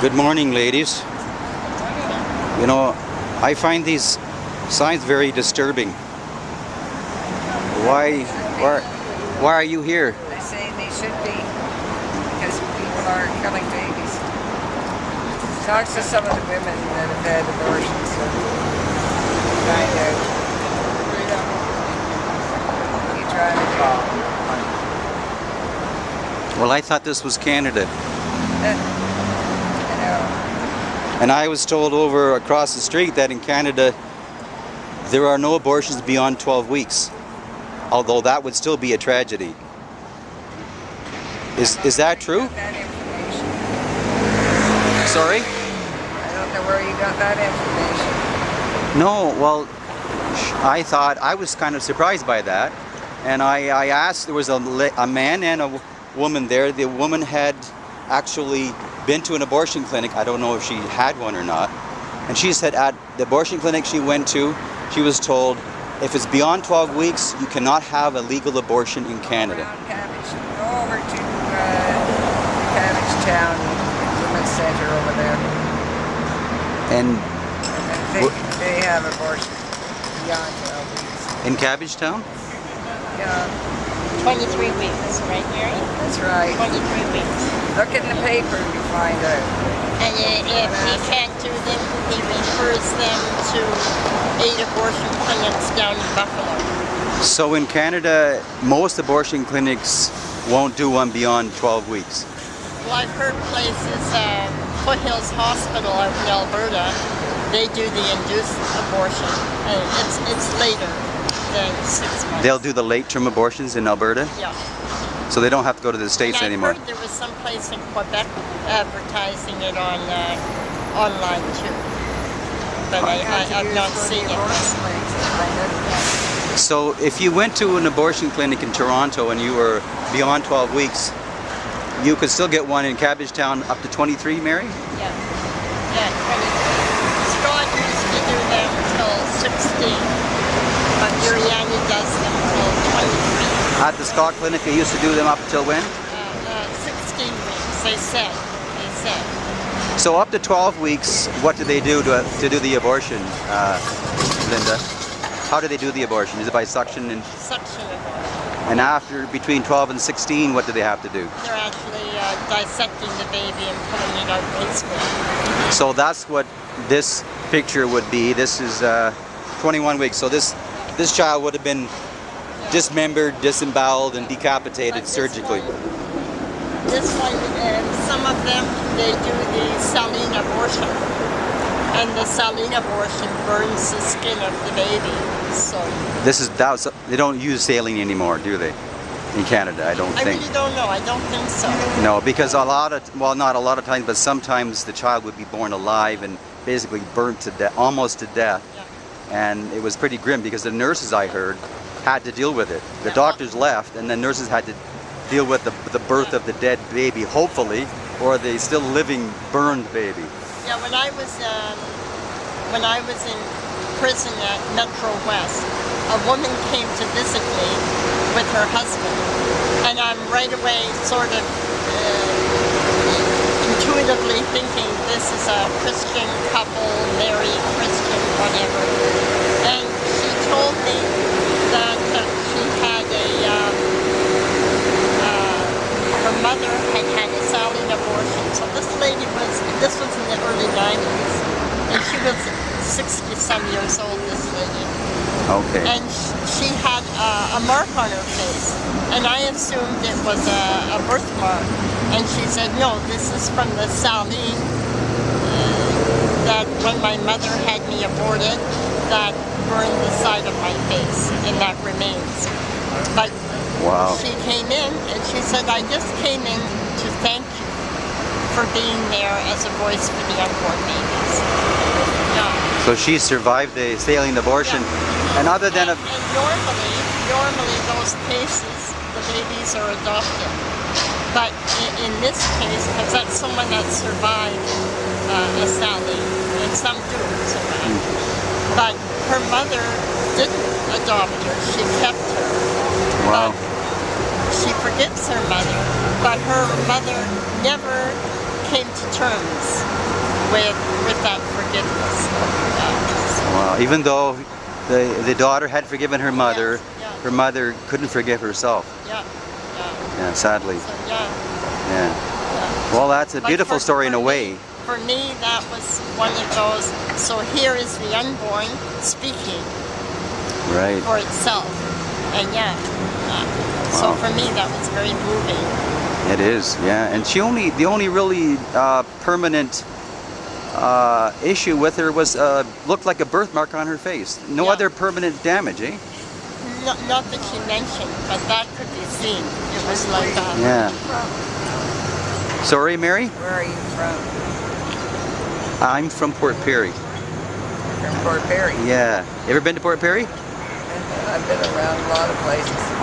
Good morning, ladies. You know, I find these signs very disturbing. Why are you here? They're saying they should be, because people are killing babies. Talk to some of the women that have had abortions and find out. What are you trying to do? Well, I thought this was Canada. You know. And I was told over across the street that in Canada there are no abortions beyond 12 weeks. Although that would still be a tragedy. Is that true? That information. Sorry? I don't know where you got that information. No, well, I was kind of surprised by that. And I asked, there was a man and a woman there. The woman had actually been to an abortion clinic. I don't know if she had one or not. And she said at the abortion clinic she went to, she was told, if it's beyond 12 weeks, you cannot have a legal abortion in Canada. Around Cabbage. Go over to Cabbage Town Women's Center over there. And They have abortions beyond 12 weeks. in Cabbage Town? Yeah, 23 weeks, right, Mary? that's right. 23 weeks. Look in the paper and you find out. And if he can't do them, he refers them to 8 abortion clinics down in Buffalo. So in Canada, most abortion clinics won't do one beyond 12 weeks. Well, I've heard places, Foothills Hospital out in Alberta, they do the induced abortion. And it's later than 6 months. They'll do the late-term abortions in Alberta, Yeah. so they don't have to go to the States And anymore. I've heard there was some place in Quebec advertising it on online too. But I've not seen it. So if you went to an abortion clinic in Toronto and you were beyond 12 weeks, you could still get one in Cabbage Town up to 23, Mary? Yeah, 23. Scott used to do them until 16, but Mariani does them until 23. At the Scott Clinic, they used to do them up until when? 16 weeks, they said. So up to 12 weeks, what do they do to do the abortion, Linda? How do they do the abortion? Is it by suction? Suction abortion. And after, between 12 and 16, what do they have to do? They're actually dissecting the baby and pulling it out peacefully. So that's what this picture would be. This is 21 weeks. So this child would have been dismembered, disemboweled, and decapitated surgically. This one, some of them, they do the saline abortion. And the saline abortion burns the skin of the baby. So They don't use saline anymore, do they? In Canada, I don't think. I really don't know. I don't think so. No, because not a lot of times, but sometimes the child would be born alive and basically burnt to death, almost to death. Yeah. And it was pretty grim because the nurses, I heard, had to deal with it. The doctors left, and the nurses had to deal with the birth of the dead baby, hopefully, or the still living burned baby. Yeah, when I was in prison at Metro West, a woman came to visit me with her husband, and I'm right away sort of intuitively thinking this is a Christian couple, married Christian, whatever. And she told me that she had her mother had had a saline abortion. So this was in the early 90s, and she was 60-some years old, this lady. Okay. And she had a mark on her face, and I assumed it was a birthmark. And she said, no, this is from the saline that when my mother had me aborted, that burned the side of my face, and that remains. But wow. She came in, and she said, I just came in to thank you for being there as a voice for the unborn babies. Yeah. So she survived the saline abortion, and other than and normally those cases, the babies are adopted. But in this case, because that's someone that survived a saline, and some do survive. But her mother didn't adopt her; she kept her. wow. But she forgets her mother, but her mother never came to terms with that forgiveness. Wow. Even though the daughter had forgiven her mother, Yes, yeah. her mother couldn't forgive herself. Yeah, yeah. Yeah, sadly. So, yeah, Yeah. yeah. Well, that's a Like beautiful story in a me- way. For me, that was one of those, so here is the unborn speaking Right. for itself. And yeah, so Wow. for me that was very moving. It is. Yeah. And the only really permanent issue with her was looked like a birthmark on her face. No Yeah. other permanent damage, eh? Not that she mentioned, but that could be seen. It was like a, Yeah. Sorry, Mary? Where are you from? I'm from Port Perry. From Port Perry. Yeah. Ever been to Port Perry? I've been around a lot of places.